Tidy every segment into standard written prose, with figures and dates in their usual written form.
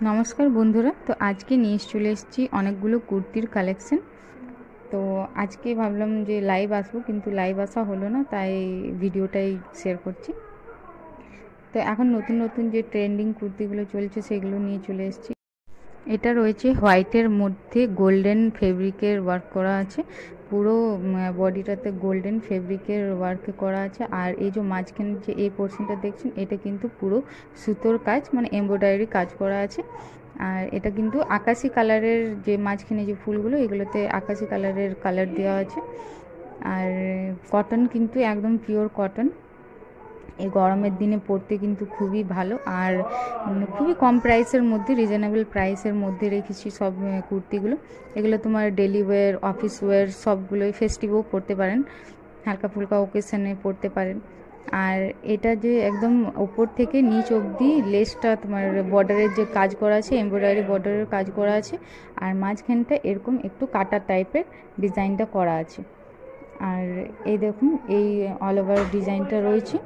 নমস্কার বন্ধুরা, তো আজকে নিয়ে চলে এসেছি অনেকগুলো কুর্তির কালেকশন। তো আজকে ভাবলাম যে লাইভ আসবো, কিন্তু লাইভ আসা হলো না, তাই ভিডিওটাই শেয়ার করছি। তো এখন নতুন নতুন যে ট্রেন্ডিং কুর্তিগুলো চলছে সেগুলো নিয়ে চলে এসেছি। এটা রয়েছে হোয়াইটের মধ্যে গোল্ডেন ফেব্রিকের ওয়ার্ক করা আছে, পুরো বডিটাতে গোল্ডেন ফেব্রিকের ওয়ার্ক করা আছে। আর এই যে মাঝখানে যে এই পোর্শনটা দেখছেন, এটা কিন্তু পুরো সুতোর কাজ, মানে এমব্রয়ডারি কাজ করা আছে। আর এটা কিন্তু আকাশি কালারের, যে মাঝখানে যে ফুলগুলো, এগুলোতে আকাশি কালারের কালার দেওয়া আছে। আর কটন কিন্তু একদম পিওর কটন। এই গরমের দিনে পরতে কিন্তু খুবই ভালো। আর খুবই কম প্রাইসের মধ্যে, রিজনেবল প্রাইসের মধ্যে রেখেছি সব কুর্তিগুলো। এগুলো তোমার ডেলি ওয়্যার, অফিস ওয়্যার সবগুলোই, ফেস্টিভও পরতে পারেন, হালকা ফুলকা ওকেশনে পরতে পারেন। আর এটা যে একদম ওপর থেকে নিচ অবধি লেসটা তোমার বর্ডারের যে কাজ করা আছে, এমব্রয়ডারি বর্ডারের কাজ করা আছে। আর মাঝখানটা এরকম একটু কাটা টাইপের ডিজাইনটা করা আছে। আর এই দেখুন, এই অল ওভার ডিজাইনটা রয়েছে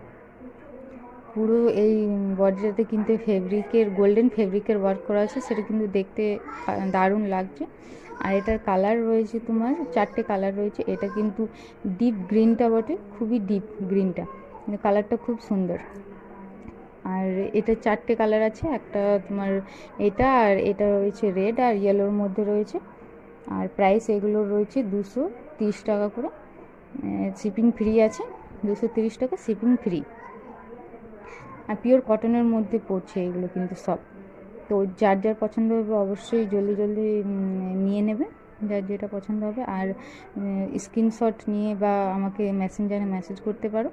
পুরো এই বডিটাতে, কিন্তু ফেব্রিকের গোল্ডেন ফেব্রিকের ওয়ার্ক করা আছে, সেটা কিন্তু দেখতে দারুণ লাগছে। আর এটার কালার রয়েছে তোমার 4টে কালার রয়েছে। এটা কিন্তু ডিপ গ্রিনটা বটে, খুবই ডিপ গ্রিনটা, কিন্তু কালারটা খুব সুন্দর। আর এটা 4টে কালার আছে, একটা তোমার এটা, আর এটা রয়েছে রেড আর ইয়েলোর মধ্যে রয়েছে। আর প্রাইস এগুলোর রয়েছে 230 টাকা করে, শিপিং ফ্রি আছে। 230 টাকা শিপিং ফ্রি। আর পিওর কটনের মধ্যে পড়ছে এগুলো কিন্তু সব। তো যার যার পছন্দ হবে অবশ্যই জলদি জলদি নিয়ে নেবে, যার যেটা পছন্দ হবে। আর স্ক্রিনশট নিয়ে বা আমাকে মেসেঞ্জারে মেসেজ করতে পারো।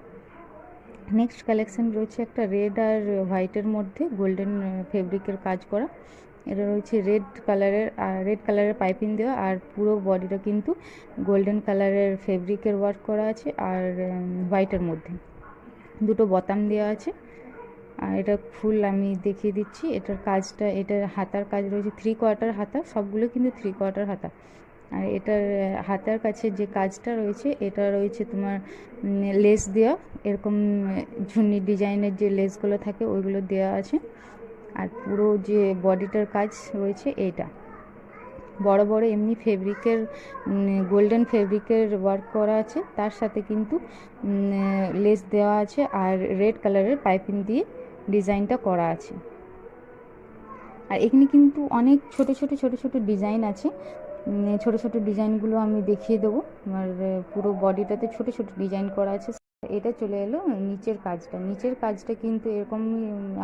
নেক্সট কালেকশন রয়েছে একটা রেড আর হোয়াইটের মধ্যে গোল্ডেন ফেব্রিকের কাজ করা। এটা রয়েছে রেড কালারের, আর রেড কালারের পাইপিং দেওয়া, আর পুরো বডিটা কিন্তু গোল্ডেন কালারের ফেব্রিকের ওয়ার্ক করা আছে। আর হোয়াইটের মধ্যে দুটো বোতাম দেওয়া আছে। আর এটা ফুল আমি দেখিয়ে দিচ্ছি। এটার কাজটা, এটার হাতার কাজ রয়েছে 3/4 হাতা, সবগুলো কিন্তু 3/4 হাতা। আর এটার হাতার কাছে যে কাজটা রয়েছে, এটা রয়েছে তোমার লেস দেওয়া, এরকম ঝুনি ডিজাইনের যে লেসগুলো থাকে ওইগুলো দেওয়া আছে। আর পুরো যে বডিটার কাজ রয়েছে এইটা বড় বড় এমনি ফেব্রিকের, গোল্ডেন ফেব্রিকের ওয়ার্ক করা আছে, তার সাথে কিন্তু লেস দেওয়া আছে। আর রেড কালারের পাইপিং দিয়ে ডিজাইনটা করা আছে। আর এখানে কিন্তু অনেক ছোট ছোট ছোট ছোট ডিজাইন আছে। ছোট ছোট ডিজাইনগুলো আমি দেখিয়ে দেবো। আমার পুরো বডিটাতে ছোট ছোট ডিজাইন করা আছে। এটা চলে এলো নিচের কাজটা। নিচের কাজটা কিন্তু এরকম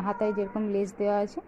হাতায় যেরকম লেস দেওয়া আছে,